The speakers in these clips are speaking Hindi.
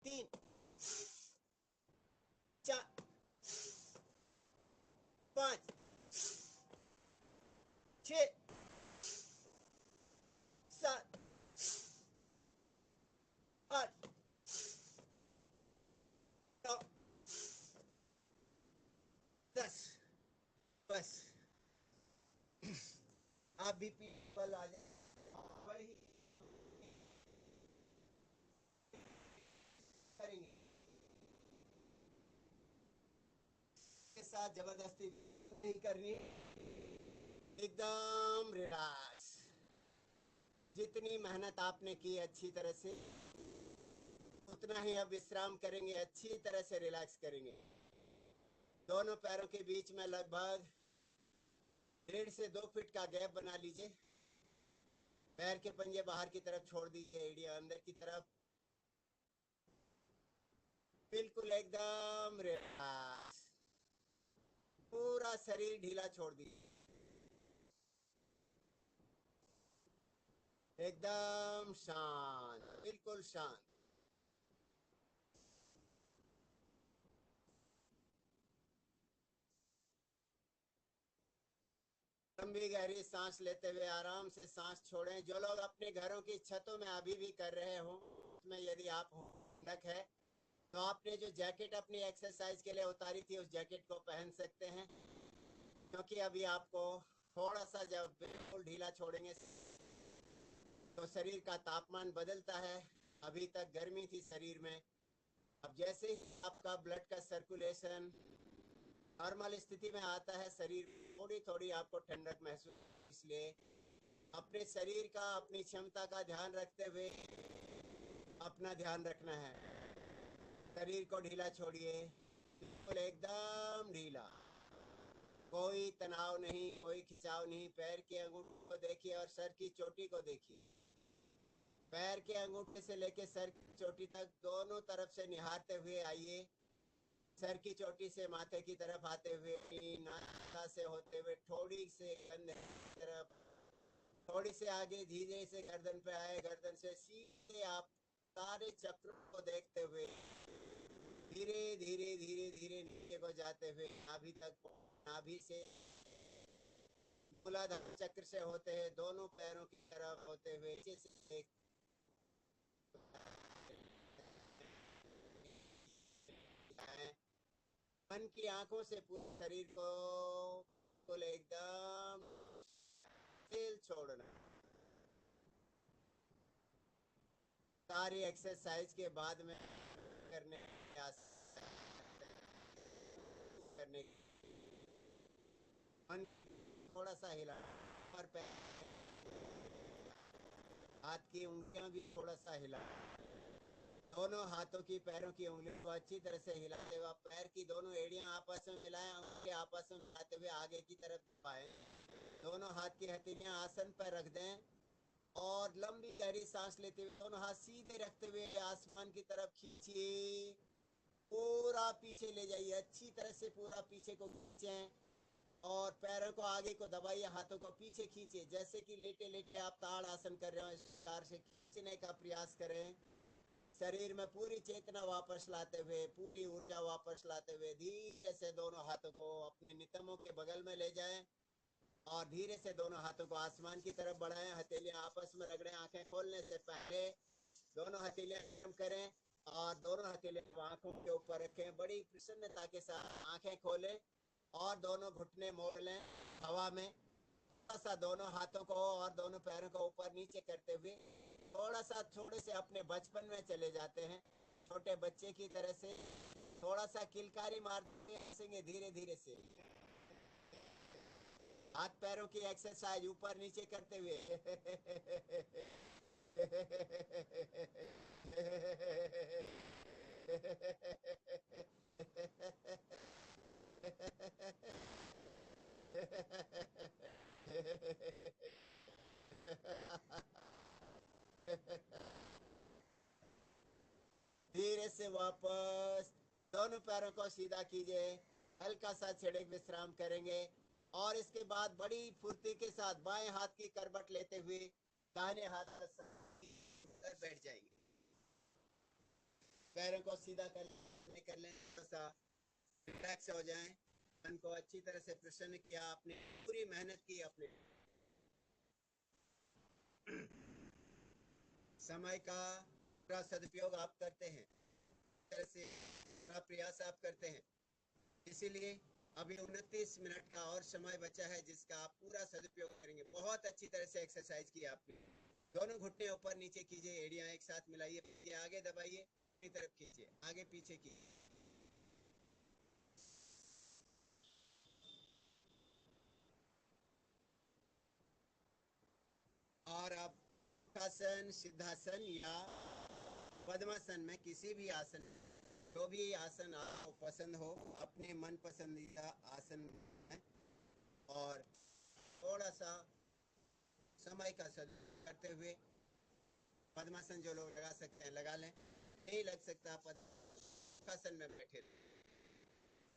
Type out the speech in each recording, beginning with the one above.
3 4 5 6 7 8 9 10। बस आप भी पीपल आ जाए वही करेंगे के साथ जबरदस्ती नहीं करनी, एकदम रिलैक्स। जितनी मेहनत आपने की अच्छी तरह से, उतना ही अब विश्राम करेंगे, अच्छी तरह से रिलैक्स करेंगे। दोनों पैरों के बीच में लगभग 1.5 से 2 फीट का गैप बना लीजिए। पैर के पंजे बाहर की तरफ छोड़ दीजिए, एड़ियां अंदर की तरफ, बिल्कुल एकदम रिलैक्स। पूरा शरीर ढीला छोड़ दीजिए, एकदम शांत, बिल्कुल शांत। लंबी गहरी सांस लेते हुए आराम से सांस छोड़ें। जो लोग अपने घरों की छतों में अभी भी कर रहे हो, उसमें यदि आप ठंडक है तो आपने जो जैकेट अपनी एक्सरसाइज के लिए उतारी थी उस जैकेट को पहन सकते हैं, क्योंकि अभी आपको थोड़ा सा जब बिल्कुल ढीला छोड़ेंगे तो शरीर का तापमान बदलता है। अभी तक गर्मी थी शरीर में, अब जैसे ही आपका ब्लड का सर्कुलेशन नॉर्मल स्थिति में आता है, शरीर थोड़ी थोड़ी आपको ठंडक महसूस, इसलिए अपने शरीर का, अपनी क्षमता का ध्यान रखते हुए अपना ध्यान रखना है। शरीर को ढीला छोड़िए, बिल्कुल एकदम ढीला, कोई तनाव नहीं, कोई खिंचाव नहीं। पैर के अंगूठे को देखिए और सर की चोटी को देखिए। पैर के अंगूठे से लेकर सर की चोटी तक दोनों तरफ से निहारते हुए आइए। सर की चोटी से माथे की तरफ आते हुए, नाक से होते हुए, थोड़ी से कंधे की तरफ, थोड़ी से आगे धीरे से गर्दन पे आए, गर्दन से सीधे आप सारे चक्रों को देखते हुए धीरे धीरे धीरे धीरे नीचे को जाते हुए नाभि तक, नाभि से मूलाधार चक्र से होते हैं दोनों पैरों की तरफ होते हुए नीचे से मन की आंखों से पूरे शरीर को बिल्कुल एकदम दिल छोड़ना। सारी एक्सरसाइज के बाद में करने करने मन थोड़ा सा हिला और पैर, हाथ की उंगलियां भी थोड़ा सा हिला, दोनों हाथों की पैरों की उंगलियों को अच्छी तरह से हिलाते हुए पैर की दोनों एड़ियां आपस में मिलाएं, उंगली आपस में मिलाते हुए आगे की तरफ पाएं। दोनों हाथ की हथेलियां आसन पर रख दें और लंबी गहरी सांस लेते हुए दोनों हाथ सीधे रखते हुए आसमान की तरफ खींचिए, पूरा पीछे ले जाइए, अच्छी तरह से पूरा पीछे को खींचें और पैरों को आगे को दबाइए, हाथों को पीछे खींचिए, जैसे कि लेटे लेटे आप ताड़ आसन कर रहे हो, इस प्रकार से खींचने का प्रयास करें। शरीर में पूरी चेतना वापस लाते हुए, पूरी ऊर्जा वापस लाते हुए धीरे से दोनों हाथों को अपने नितंबों के बगल में ले जाएं और धीरे से दोनों हाथों को आसमान की तरफ बढ़ाएं। हथेलियां आपस में रगड़ें। आंखें खोलने से पहले दोनों हथेलियां गर्म करें और दोनों हथेलियां को आंखों के ऊपर रखें। बड़ी प्रसन्नता के साथ आंखें खोलें और दोनों घुटने मोड़ लें हवा में। थोड़ा सा दोनों हाथों को और दोनों पैरों को ऊपर नीचे करते हुए थोड़ा सा, थोड़े से अपने बचपन में चले जाते हैं, छोटे बच्चे की तरह से थोड़ा सा किलकारी मारते हंसेंगे धीरे धीरे से, हाथ पैरों की एक्सरसाइज ऊपर नीचे करते हुए धीरे से वापस दोनों पैरों को सीधा कीजिए, हल्का सा छिड़क विश्राम करेंगे और इसके बाद बड़ी फुर्ती के साथ बाएं हाथ की करवट लेते हुए दाहिने हाथ पर बैठ जाएंगे। पैरों को सीधा कर लें, थोड़ा सा रिलैक्स हो जाएं, मन को अच्छी तरह से प्रसन्न किया, आपने पूरी मेहनत की, अपने समय का पूरा सदुपयोग आप करते हैं, तरह से पूरा प्रयास आप करते हैं। इसीलिए अभी 29 मिनट का और समय बचा है जिसका आप पूरा सदुपयोग करेंगे। बहुत अच्छी तरह से एक्सरसाइज की आपने। दोनों घुटने ऊपर नीचे कीजिए, एड़ियां एक साथ मिलाइए, आगे दबाइए, अपनी तरफ कीजिए, आगे पीछे कीजिए। और आप आसन, सिद्धासन या पद्मासन में किसी भी आसन, जो भी आसन आपको पसंद हो, अपने मन पसंदीदा आसन है, और थोड़ा सा समय का सदुपयोग करते हुए पद्मासन जो लोग लगा सकते हैं लगा लें, नहीं लग सकता पद्मासन में बैठे।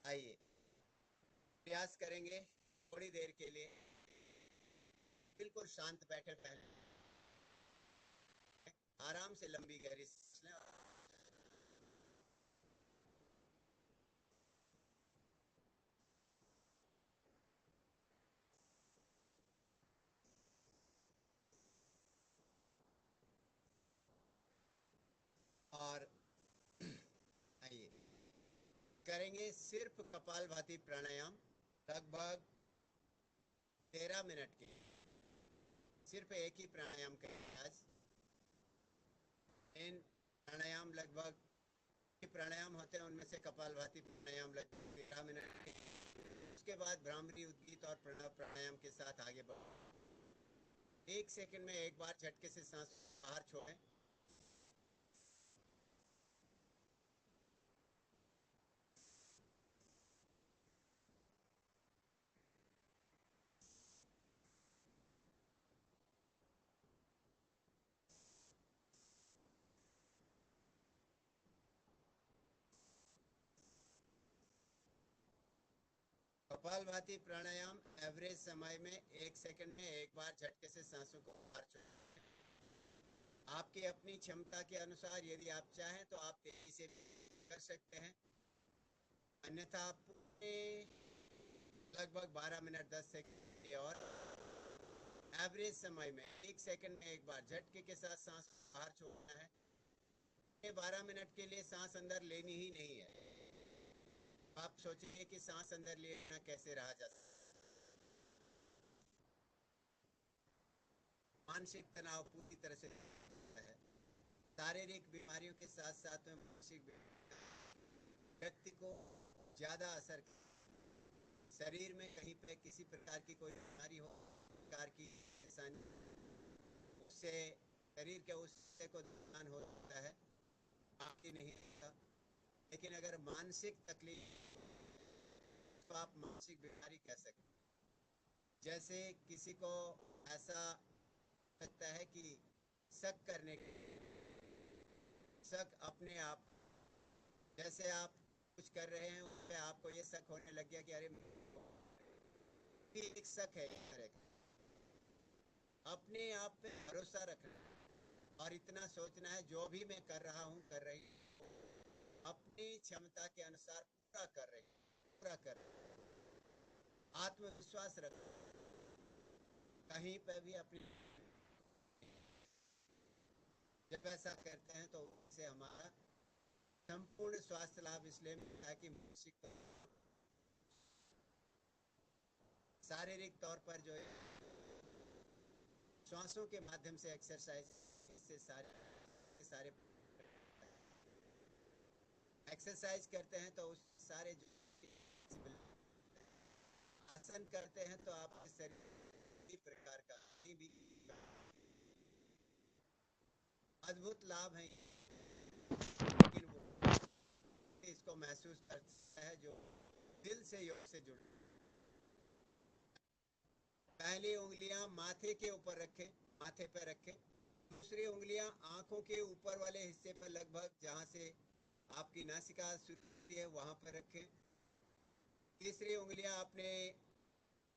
आइए प्रयास करेंगे थोड़ी देर के लिए, बिल्कुल शांत बैठे, पहले आराम से लंबी गहरी सांस लें। और आइए करेंगे सिर्फ कपालभाति प्राणायाम, लगभग 13 मिनट के, सिर्फ एक ही प्राणायाम करेंगे आज। इन प्राणायाम लगभग प्राणायाम होते हैं, उनमें से कपालभाति प्राणायाम लगभग 13 मिनट के। उसके बाद भ्रामरी, उद्गीत और प्रणव प्राणायाम के साथ आगे बढ़ो। 1 सेकंड में एक बार झटके से सांस बाहर छोड़ें। कपालभाति प्राणायाम एवरेज समय में 1 सेकंड में एक बार झटके से सांसों को बाहर छोड़ें। आपकी अपनी क्षमता के अनुसार यदि आप चाहें तो आप तेजी से कर सकते हैं, अन्यथा आप पूरे लगभग 12 मिनट 10 सेकंड और एवरेज समय में 1 सेकंड में एक बार झटके के साथ सांस बाहर छोड़ना है। 12 मिनट के लिए सांस अंदर लेनी ही नहीं है। आप सोचिए कि सांस अंदर लेना कैसे रहा जा सकता है। मानसिक तनाव पूरी तरह से है, शारीरिक बीमारियों के साथ साथ में मानसिक व्यक्ति को ज्यादा असर, शरीर में कहीं पे किसी प्रकार की कोई बीमारी हो, प्रकार की परेशानी, उससे शरीर के उस हिस्से को नुकसान हो सकता है, आपकी नहीं होता। लेकिन अगर मानसिक तकलीफ तो आप मानसिक बीमारी कह सकते हैं। जैसे किसी को ऐसा लगता है कि शक करने के, शक अपने आप, जैसे आप कुछ कर रहे हैं उस पर आपको ये शक होने लग गया कि अरे एक शक है, इस तरह का अपने आप पे भरोसा रखना और इतना सोचना है जो भी मैं कर रहा हूँ, कर रही हूँ, अपनी क्षमता के अनुसार पूरा कर रही हूँ, पूरा कर रही हूँ। आत्मविश्वास रखो, कहीं पे भी अपनी, जब ऐसा करते हैं तो उससे हमारा संपूर्ण स्वास्थ्य लाभ इसलिए मिलता है कि मानसिक शारीरिक तौर पर जो है श्वासों के माध्यम से एक्सरसाइज से सारे एक्सरसाइज करते हैं तो उस सारे जो आसन करते हैं तो आपके शरीर प्रकार का भी अद्भुत लाभ है, लेकिन वो इसको महसूस करता है जो दिल से योग से जुड़े। पहली उंगलियां माथे के ऊपर रखें, माथे पर रखें। दूसरी उंगलियां आंखों के ऊपर वाले हिस्से पर, लगभग जहां से आपकी नासिका शुरू होती है वहां पर रखें। तीसरी उंगलियां अपने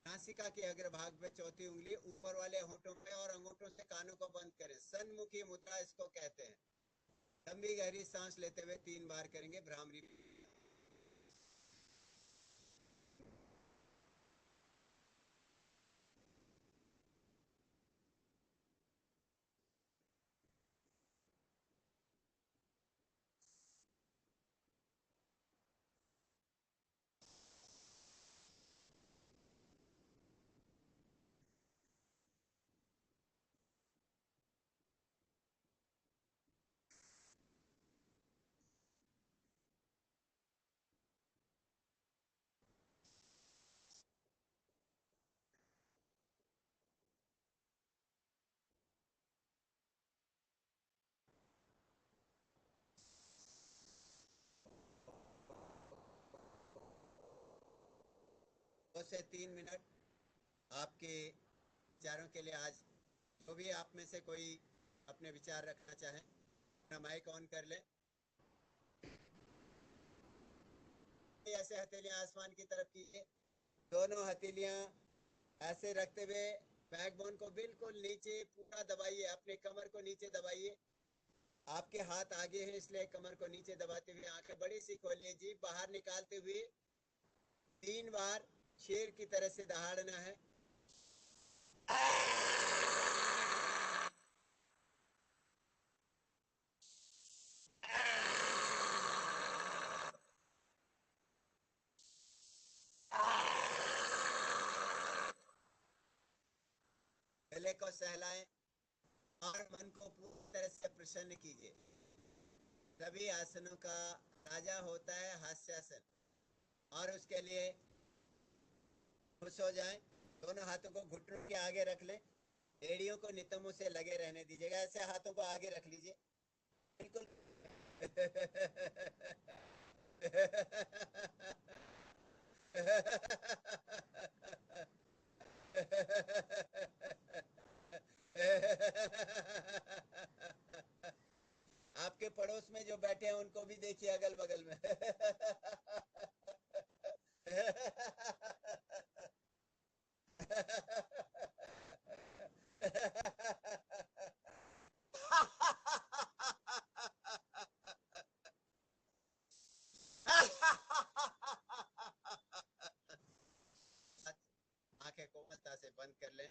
नासिका के अग्रभाग में, चौथी उंगली ऊपर वाले होठों पे और अंगूठों से कानों को बंद करें। सन्मुखी मुद्रा इसको कहते हैं। लंबी गहरी सांस लेते हुए 3 बार करेंगे भ्रामरी। 2 से 3 मिनट आपके विचारों के लिए। आज तो भी आप में से कोई अपने विचार रखना चाहें, अपना माइक ऑन कर ले। ऐसे हथेलियां आसमान की तरफ कीजिए, दोनों हथेलियां ऐसे रखते हुए बैकबोन को बिल्कुल नीचे पूरा दबाइए, अपने कमर को नीचे दबाइए। आपके हाथ आगे हैं इसलिए कमर को नीचे दबाते हुए आंखें बड़ी सी खोलिए, जीभ बाहर निकालते हुए 3 बार शेर की तरह से दहाड़ना है। गले को सहलाएं और मन को पूरी तरह से प्रसन्न कीजिए। सभी आसनों का राजा होता है हास्यासन, और उसके लिए खुश हो जाएं। दोनों हाथों को घुटनों के आगे रख लें, एड़ियों को नितंबों से लगे रहने दीजिएगा। ऐसे हाथों को आगे रख लीजिए, बिल्कुल। आपके पड़ोस में जो बैठे हैं उनको भी देखिए, अगल बगल में। आंखें कोमलता से बंद कर लें,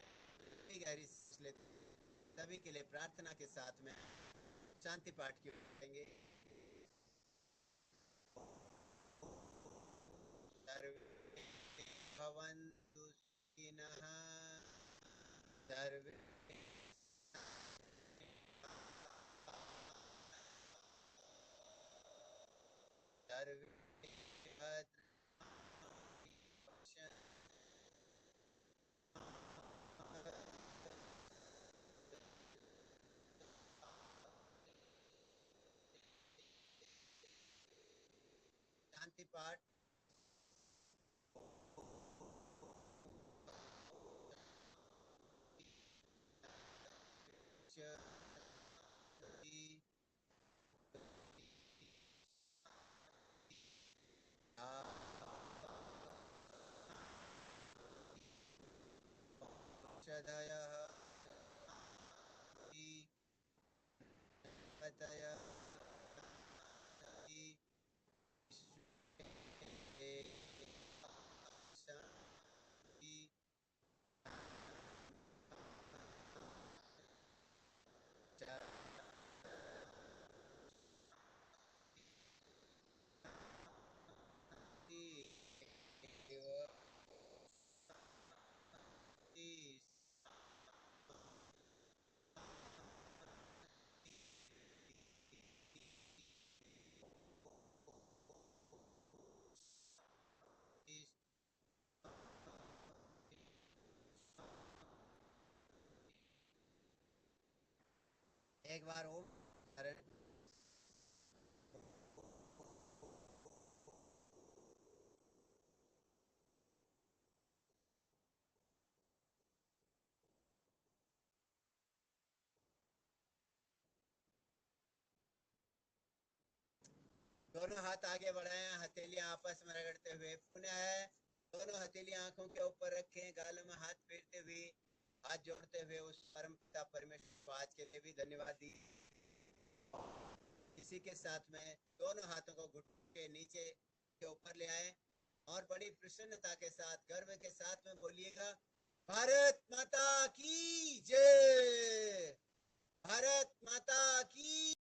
गहरी सांस लेते सभी के लिए प्रार्थना के साथ में शांति पाठ की करेंगे। सर्वे भवन्तु सुखिनः, सर्वे सर्वे शांति पाठ। एक बार ओम करें। दोनों हाथ आगे बढ़ाएं, हथेलियां आपस में रगड़ते हुए। पुनः दोनों हथेलियां आंखों के ऊपर रखें, गालों में हाथ फेरते हुए, हाथ जोड़ते हुए उस परम पिता परमेश्वर को आज के लिए भी धन्यवाद दी। इसी के साथ में दोनों हाथों को घुटने के नीचे के ऊपर ले आए और बड़ी प्रसन्नता के साथ गर्व के साथ में बोलिएगा, भारत